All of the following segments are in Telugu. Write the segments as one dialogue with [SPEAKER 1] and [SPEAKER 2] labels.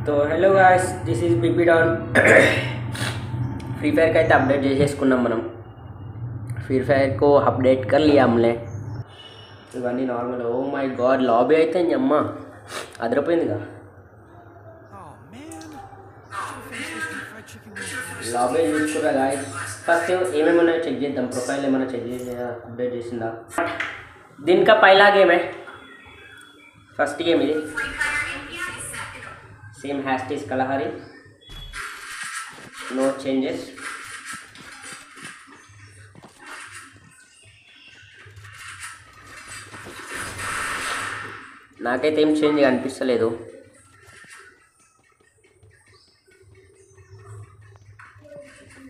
[SPEAKER 1] तो hello guys this is PP Don free fire का अपडेट చేసేసుకున్నాం మనం फ्री फायर को अपडेट कर लिया हमने ఇవన్నీ normal oh my god lobby అయితే అమ్మ అదరపోయిందిగా లాబీ చూసుకురా గాయస్ ఫస్ట్ ఏమేమి ఉన్నాయో చెక్ చేద్దాం ప్రొఫైల్ ఏమైనా చెక్ చేసి अपडेट చేసిందా दिन का पहला गेम है फर्स्ट गेम ఇది सेम हैशटैग कलहरी नो चेंजेस నాకైతే ఏం చేంజ్ అనిపిస్తలేదు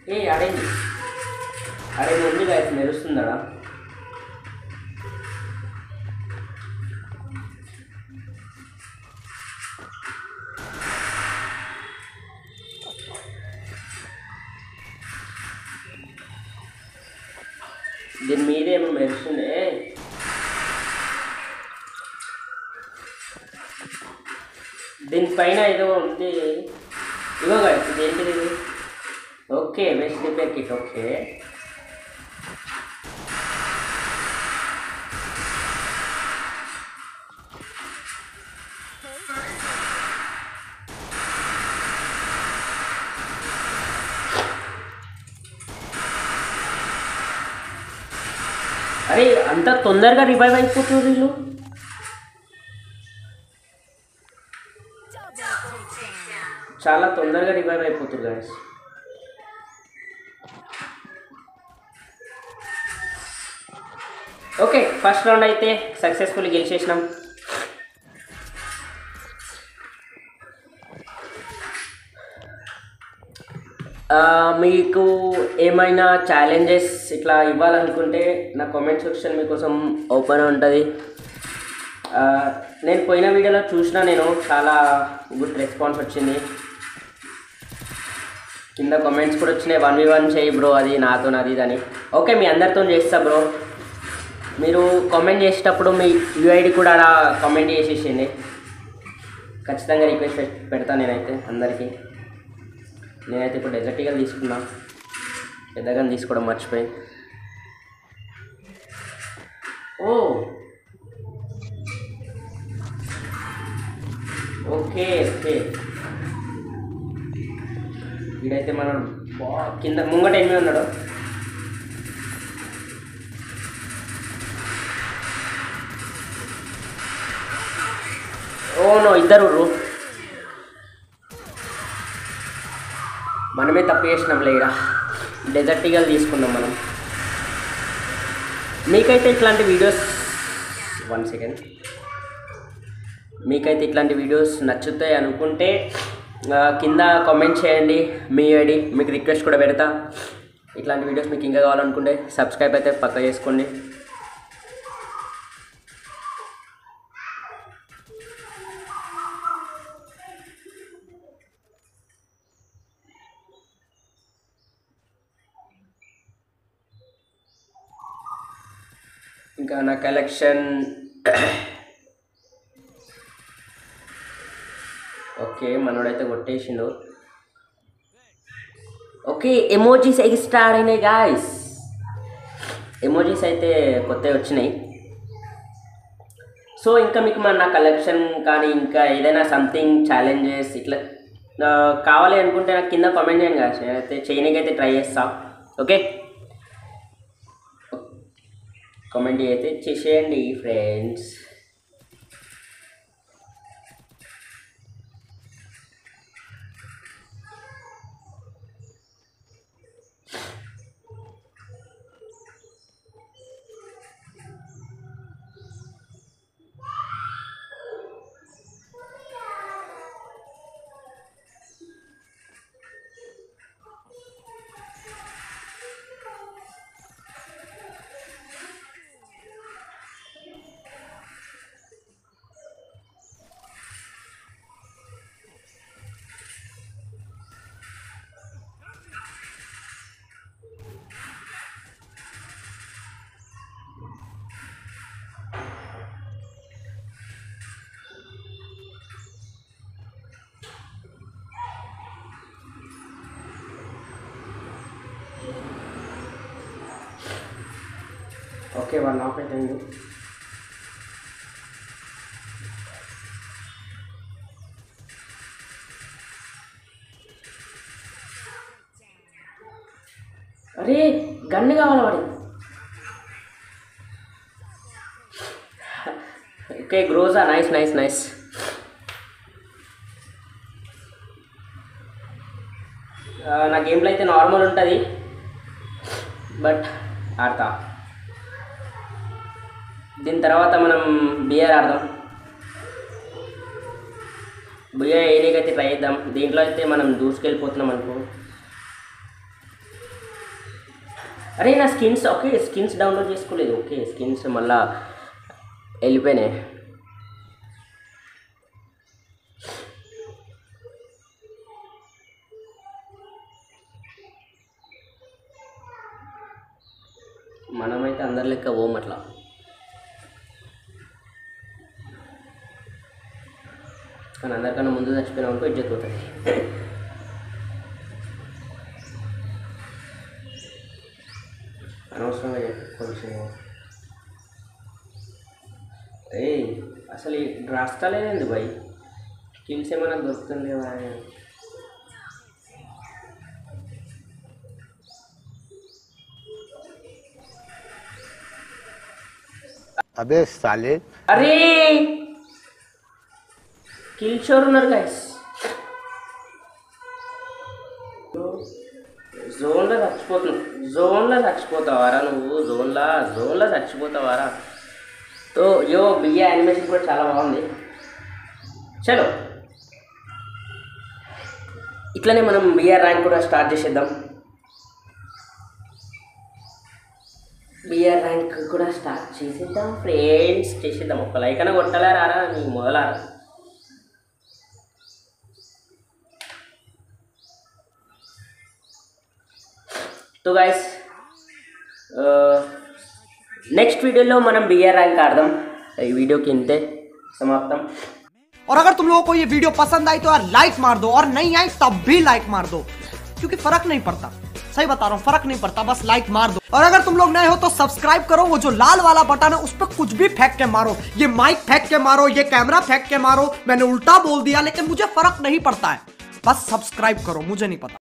[SPEAKER 1] ఏ అరే ఉంది గాయస్ మెరుస్తుందా దీని మీదే ఏమో మెరుస్తుంది దీనిపైన ఏదో ఉంది ఇగో గాయస్ ఇదేంటిది ఇది okay west repair kit okay అరే అంత తొందరగా రివైవ్ అయిపోతుంది వీళ్ళు చాలా తొందరగా రివైవ్ అయిపోతుంది గాయస్ ఓకే ఫస్ట్ రౌండ్ అయితే సక్సెస్ఫుల్ గెలిచేసినాం మీకు ఏమైనా ఛాలెంజెస్ ఇట్లా ఇవ్వాలనుకుంటే నా కామెంట్ సెక్షన్ మీకోసం ఓపెన్ ఉంటుంది నేను పోయిన వీడియోలో చూసిన నేను చాలా గుడ్ రెస్పాన్స్ వచ్చింది కింద కామెంట్స్ కూడా వచ్చినాయి 1v1 చేయి బ్రో అది నాతో నాది అని ఓకే మీ అందరితో చేస్తా బ్రో మీరు కామెంట్ చేసేటప్పుడు మీ యూఐడి కూడా అలా కామెంట్ చేసేసింది ఖచ్చితంగా రిక్వెస్ట్ పెడతాను నేనైతే అందరికీ నేనైతే ఇప్పుడు డెజర్ట్ ఈగల్ తీసుకున్నా పెద్దగా తీసుకోవడం మర్చిపోయి ఓ ఓకే ఓకే వీడైతే మనం కింద ముంగట ఎనిమిది ఉన్నాడు ఓ నో ఇద్దరు మనమే తప్పు చేసినాం లేరా డెజర్ట్ ఈగల్ తీసుకున్నాం మనం మీకైతే ఇట్లాంటి వీడియోస్ 1 సెకండ్ మీకైతే ఇట్లాంటి వీడియోస్ నచ్చుతాయి అనుకుంటే కింద కామెంట్ చేయండి మీ ఐడి మీకు రిక్వెస్ట్ కూడా పెడతా ఇట్లాంటి వీడియోస్ మీకు ఇంకా కావాలనుకుంటే సబ్స్క్రైబ్ అయితే పక్కా చేసుకోండి ఇంకా నా కలెక్షన్ ఓకే మనోడైతే కొట్టేసిండు ఓకే ఎమోజీస్ ఎక్స్ట్రా అయినాయి గాయస్ ఎమోజీస్ అయితే కొత్తవి వచ్చినాయి సో ఇంకా మీకు నా కలెక్షన్ కానీ ఇంకా ఏదైనా సంథింగ్ ఛాలెంజెస్ ఇట్లా కావాలి అనుకుంటే నాకు కింద కామెంట్ చేయండి గాయస్ నేనైతే చేయడానికైతే ట్రై చేస్తా ఓకే కామెంట్ అయితే చేసేయండి ఫ్రెండ్స్ ఓకే 1 ఆఫ్ అయిపోయింది. అరే గన్ను కావాలి వాడి. Okay Groza, nice nice nice. నా గేమ్లో అయితే నార్మల్ ఉంటుంది, బట్ ఆడతా. దీని తర్వాత మనం బిఆర్ ఆడదాం. బిఆర్ ఏనికైతే ట్రై చేద్దాం. దీంట్లో అయితే మనం దూసుకెళ్ళిపోతున్నాం అనుకో. అరే నా స్కిన్స్, ఓకే స్కిన్స్ డౌన్లోడ్ చేసుకోలేదు. ఓకే స్కిన్స్ మళ్ళా వెళ్ళిపోయినాయి. మనమైతే అందరి లెక్క ఓం అట్లా. కానీ అందరికన్నా ముందు చచ్చిపోయినా అనుకో ఇజ్జత్ పోతుంది. అనవసరంగా కొంచెం అసలు రాస్తలేదండి భయ్. స్కిల్స్ ఏమైనా దొరుకుతుంది కదా.
[SPEAKER 2] अबे साले,
[SPEAKER 1] అరే కిల్ షోర్ ఉన్నారు గైస్. జోన్లో చచ్చిపోతావారా నువ్వు? జోన్లో చచ్చిపోతావారా? తో యో బియ్య యానిమేషన్ కూడా చాలా బాగుంది. చలో ఇట్లనే మనం బిఆర్ ర్యాంక్ కూడా స్టార్ట్ చేసేద్దాం. బిఆర్ ర్యాంక్ కూడా స్టార్ట్ చేసేద్దాం ఫ్రెండ్స్, చేసేద్దాం. ఒక లైక్ అయినా కొట్టలేరా నీ మొదలారా. तो गाइस नेक्स्ट वीडियो మనం బిఆర్ ర్యాంక్ ఆడదాం. ఈ వీడియోకి ఇంతే సమాప్తం.
[SPEAKER 3] और अगर तुम लोगों को ये वीडियो पसंद आई तो यार लाइक मार दो, और नहीं आई तब भी लाइक मार दो, क्योंकि फर्क नहीं पड़ता. सही बता रहा हूँ, फर्क नहीं पड़ता, बस लाइक मार दो. और अगर तुम लोग नए हो तो सब्सक्राइब करो. वो जो लाल वाला बटन है उस पर कुछ भी फेंक के मारो. ये माइक फेंक के मारो, ये कैमरा फेंक के मारो. मैंने उल्टा बोल दिया लेकिन मुझे फर्क नहीं पड़ता है. बस सब्सक्राइब करो, मुझे नहीं पता.